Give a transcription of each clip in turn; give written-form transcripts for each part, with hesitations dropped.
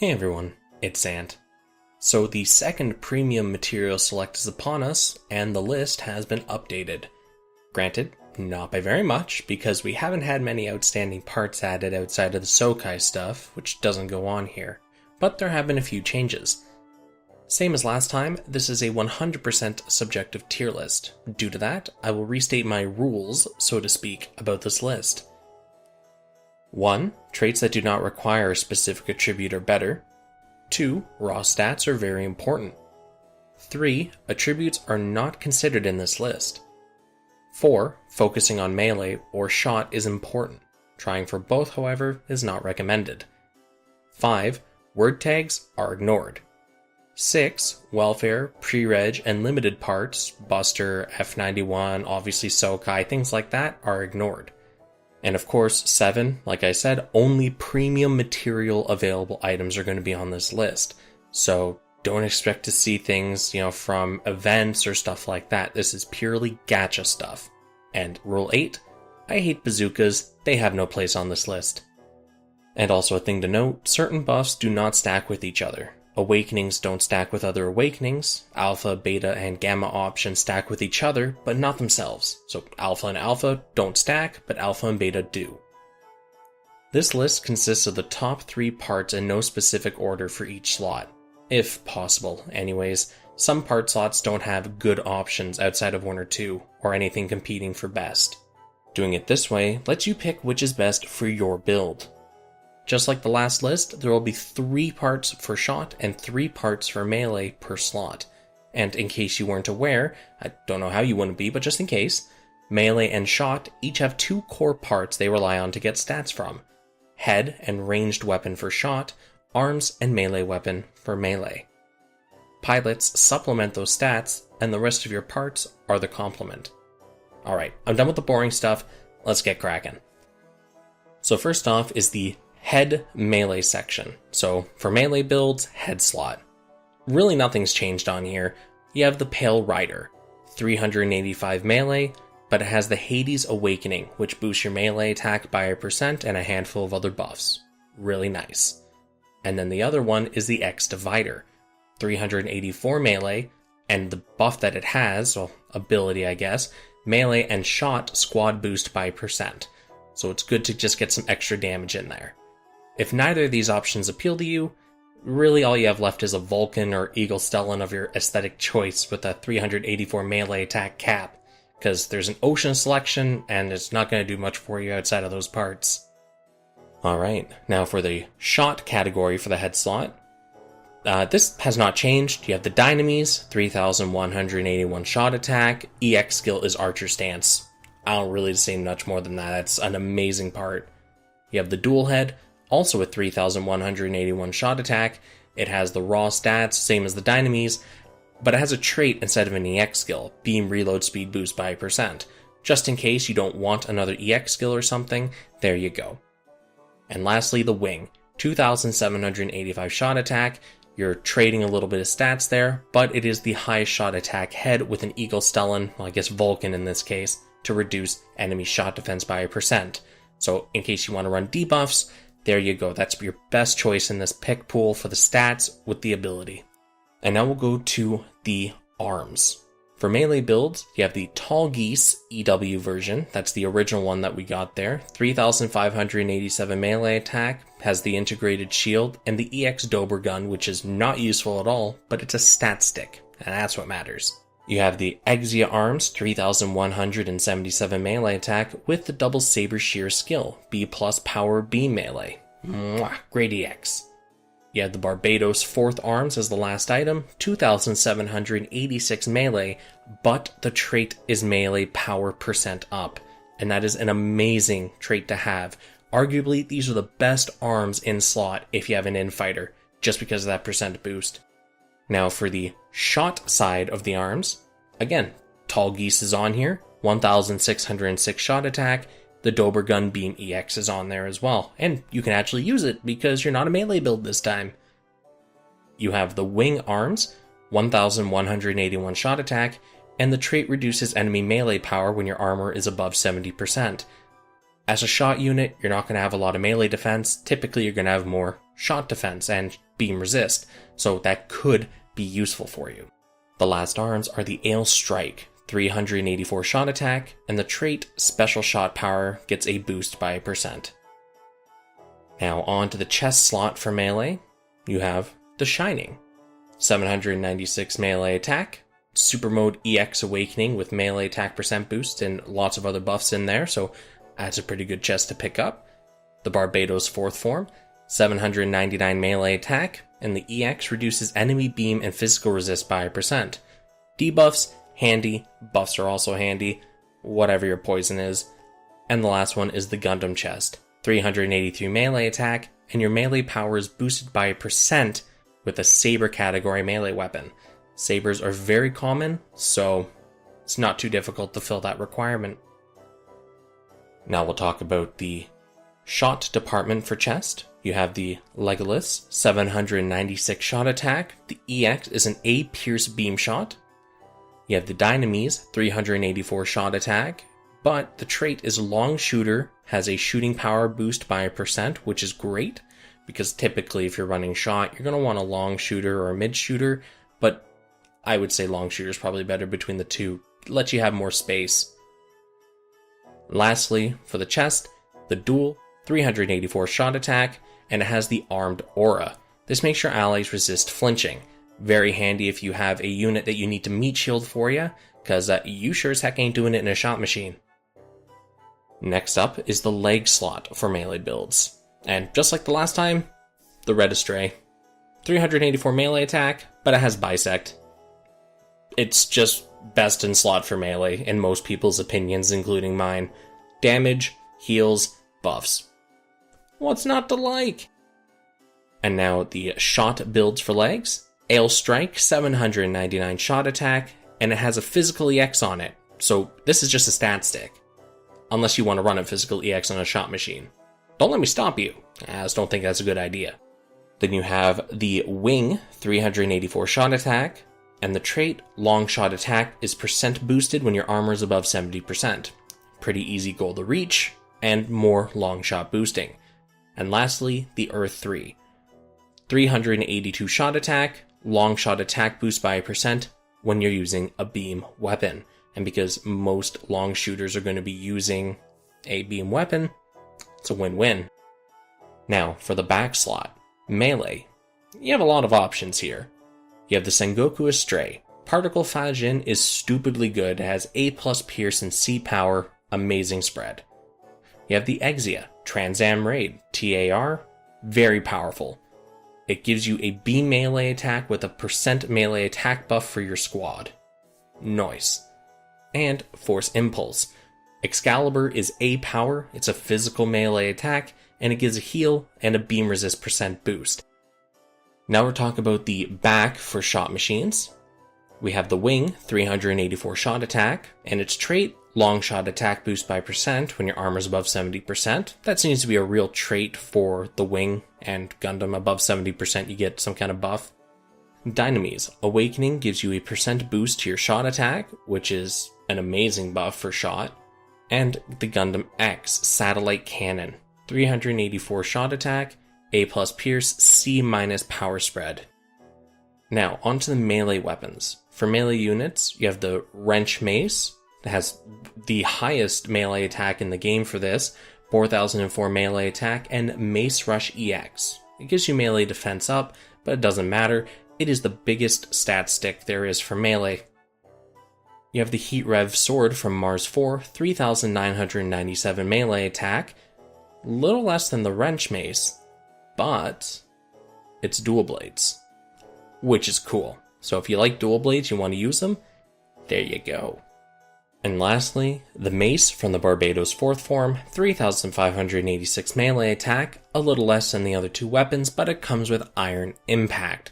Hey everyone, it's Xant. So the second premium material select is upon us, and the list has been updated. Granted, not by very much, because we haven't had many outstanding parts added outside of the Sokai stuff, which doesn't go on here, but there have been a few changes. Same as last time, this is a 100% subjective tier list. Due to that, I will restate my rules, so to speak, about this list. 1. Traits that do not require a specific attribute are better. 2. Raw stats are very important. 3. Attributes are not considered in this list. 4. Focusing on melee or shot is important. Trying for both, however, is not recommended. 5. Word tags are ignored. 6. Welfare, pre-reg, and limited parts, Buster, F91, obviously Sokai, things like that, are ignored. And of course, 7, like I said, only premium material available items are going to be on this list. So don't expect to see things, from events or stuff like that. This is purely gacha stuff. And Rule 8, I hate bazookas, they have no place on this list. And also a thing to note, certain buffs do not stack with each other. Awakenings don't stack with other awakenings, alpha, beta, and gamma options stack with each other, but not themselves. So alpha and alpha don't stack, but alpha and beta do. This list consists of the top 3 parts in no specific order for each slot. If possible, anyways. Some part slots don't have good options outside of 1 or 2, or anything competing for best. Doing it this way lets you pick which is best for your build. Just like the last list, there will be 3 parts for shot and 3 parts for melee per slot. And in case you weren't aware, I don't know how you wouldn't be, but just in case, melee and shot each have 2 core parts they rely on to get stats from. Head and ranged weapon for shot, arms and melee weapon for melee. Pilots supplement those stats, and the rest of your parts are the complement. Alright, I'm done with the boring stuff, let's get cracking. So first off is the head melee section. So for melee builds, head slot. Really nothing's changed on here. You have the Pale Rider, 385 melee, but it has the Hades Awakening, which boosts your melee attack by 1% and a handful of other buffs. Really nice. And then the other one is the X Divider, 384 melee, and the buff that it has, well, ability I guess, melee and shot squad boost by 1%. So it's good to just get some extra damage in there. If neither of these options appeal to you, really all you have left is a Vulcan or Eagle Stellan of your aesthetic choice with a 384 melee attack cap, because there's an ocean selection and it's not going to do much for you outside of those parts. Alright, now for the shot category for the head slot. This has not changed. You have the Dynamis, 3181 shot attack, EX skill is Archer Stance. I don't really say much more than that, that's an amazing part. You have the Dual Head, also with 3,181 shot attack. It has the raw stats, same as the Dynamis, but it has a trait instead of an EX skill, beam reload speed boost by 1%. Just in case you don't want another EX skill or something, there you go. And lastly, the Wing, 2,785 shot attack. You're trading a little bit of stats there, but it is the highest shot attack head with an Eagle Stellan, well, I guess Vulcan in this case, to reduce enemy shot defense by 1%. So in case you want to run debuffs, there you go, that's your best choice in this pick pool for the stats with the ability. And now we'll go to the arms. For melee builds, you have the Tall Geese EW version, that's the original one that we got there, 3,587 melee attack, has the integrated shield, and the EX Dober gun, which is not useful at all, but it's a stat stick, and that's what matters. You have the Exia Arms, 3,177 melee attack with the double saber shear skill, B+ power beam melee. Mwah, great EX. You have the Barbados 4th Arms as the last item, 2,786 melee, but the trait is melee power % up, and that is an amazing trait to have. Arguably, these are the best arms in slot if you have an infighter, just because of that % boost. Now for the shot side of the arms, again, Tall Geese is on here, 1,606 shot attack, the Dober Gun Beam EX is on there as well, and you can actually use it because you're not a melee build this time. You have the Wing Arms, 1,181 shot attack, and the trait reduces enemy melee power when your armor is above 70%. As a shot unit, you're not going to have a lot of melee defense. Typically, you're going to have more shot defense and beam resist, so that could be useful for you. The last arms are the Ale Strike, 384 shot attack, and the trait Special Shot Power gets a boost by 1%. Now on to the chest slot for melee, you have the Shining, 796 melee attack, Super Mode EX Awakening with melee attack % boost and lots of other buffs in there, so that's a pretty good chest to pick up. The Barbados 4th form, 799 melee attack, and the EX reduces enemy beam and physical resist by 1%. Debuffs, handy, buffs are also handy, whatever your poison is. And the last one is the Gundam chest, 383 melee attack, and your melee power is boosted by 1% with a saber category melee weapon. Sabers are very common, so it's not too difficult to fill that requirement. Now we'll talk about the shot department for chest. You have the Legolas, 796 shot attack. The EX is an A Pierce beam shot. You have the Dynamise, 384 shot attack, but the trait is Long Shooter, has a shooting power boost by 1%, which is great, because typically if you're running shot, you're going to want a long shooter or a mid shooter, but I would say long shooter is probably better between the two, lets you have more space. Lastly, for the chest, the Duel, 384 shot attack, and it has the Armed Aura. This makes your allies resist flinching. Very handy if you have a unit that you need to meat shield for you, because you sure as heck ain't doing it in a shot machine. Next up is the leg slot for melee builds. And just like the last time, the Red Astray. 384 melee attack, but it has Bisect. It's just best in slot for melee, in most people's opinions, including mine. Damage, heals, buffs. What's not to like? And now the shot builds for legs. Ale Strike, 799 shot attack, and it has a physical EX on it, so this is just a stat stick. Unless you want to run a physical EX on a shot machine. Don't let me stop you, I just don't think that's a good idea. Then you have the Wing, 384 shot attack, and the trait Long Shot Attack is % boosted when your armor is above 70%. Pretty easy goal to reach, and more long shot boosting. And lastly, the Earth 3. 382 shot attack, long shot attack boost by 1% when you're using a beam weapon. And because most long shooters are going to be using a beam weapon, it's a win-win. Now, for the back slot, melee. You have a lot of options here. You have the Sengoku Astray. Particle Fajin is stupidly good, it has A+ Pierce and C power, amazing spread. You have the Exia, Transam Raid, TAR, very powerful. It gives you a beam melee attack with a % melee attack buff for your squad. Nice. And Force Impulse. Excalibur is A power, it's a physical melee attack, and it gives a heal and a beam resist % boost. Now we're talking about the back for shot machines. We have the Wing, 384 shot attack, and its trait, long shot attack boost by % when your armor's above 70%. That seems to be a real trait for the Wing and Gundam. Above 70% you get some kind of buff. Dynamise, Awakening gives you a % boost to your shot attack, which is an amazing buff for shot. And the Gundam X, Satellite Cannon, 384 shot attack, A+ Pierce, C- power spread. Now, onto the melee weapons. For melee units, you have the Wrench Mace. It has the highest melee attack in the game for this, 4004 melee attack, and Mace Rush EX. It gives you melee defense up, but it doesn't matter. It is the biggest stat stick there is for melee. You have the Heat Rev Sword from Mars 4, 3997 melee attack, little less than the Wrench Mace, but it's dual blades, which is cool. So if you like dual blades, you want to use them, there you go. And lastly, the Mace from the Barbados 4th form, 3586 melee attack, a little less than the other two weapons, but it comes with Iron Impact,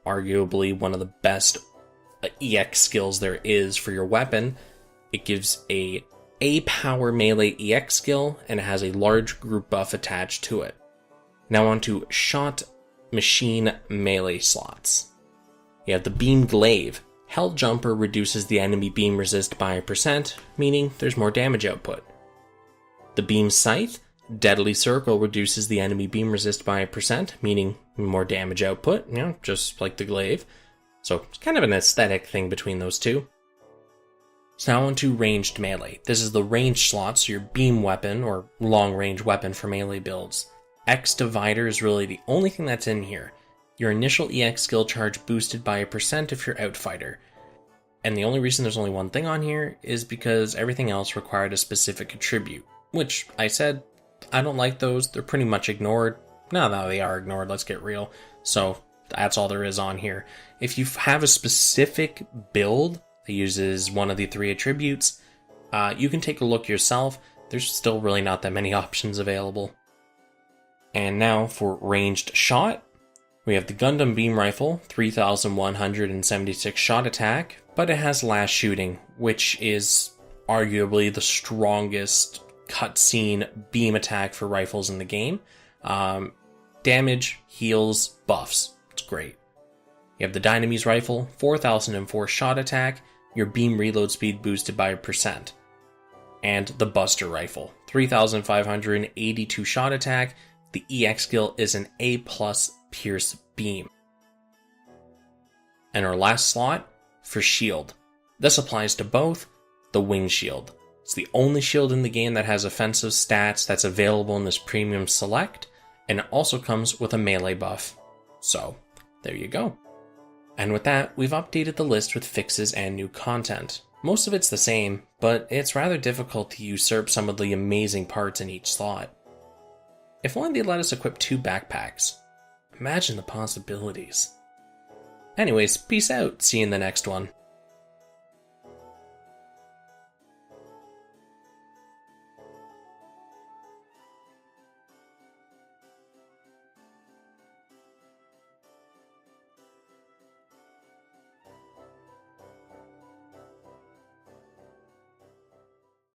arguably one of the best EX skills there is for your weapon. It gives a power melee EX skill, and it has a large group buff attached to it. Now onto shot machine melee slots. You have the Beam Glaive. Hell Jumper reduces the enemy beam resist by 1%, meaning there's more damage output. The beam scythe, deadly circle, reduces the enemy beam resist by 1%, meaning more damage output, just like the glaive. So it's kind of an aesthetic thing between those two. So now on to ranged melee. This is the range slot, so your beam weapon or long range weapon for melee builds. X Divider is really the only thing that's in here. Your initial EX skill charge boosted by 1% if you're Outfighter. And the only reason there's only one thing on here is because everything else required a specific attribute. Which, I said, I don't like those, they're pretty much ignored. No, they are ignored, let's get real. So, that's all there is on here. If you have a specific build that uses one of the 3 attributes, you can take a look yourself. There's still really not that many options available. And now for ranged shot. We have the Gundam Beam Rifle, 3,176 shot attack, but it has last shooting, which is arguably the strongest cutscene beam attack for rifles in the game. Damage, heals, buffs. It's great. You have the Dynamis Rifle, 4,004 shot attack, your beam reload speed boosted by 1%. And the Buster Rifle, 3,582 shot attack, the EX skill is an A+ Pierce Beam. And our last slot, for shield. This applies to both. The Wing Shield. It's the only shield in the game that has offensive stats that's available in this premium select, and it also comes with a melee buff. So, there you go. And with that, we've updated the list with fixes and new content. Most of it's the same, but it's rather difficult to usurp some of the amazing parts in each slot. If only they let us equip 2 backpacks. Imagine the possibilities. Anyways, peace out, see you in the next one.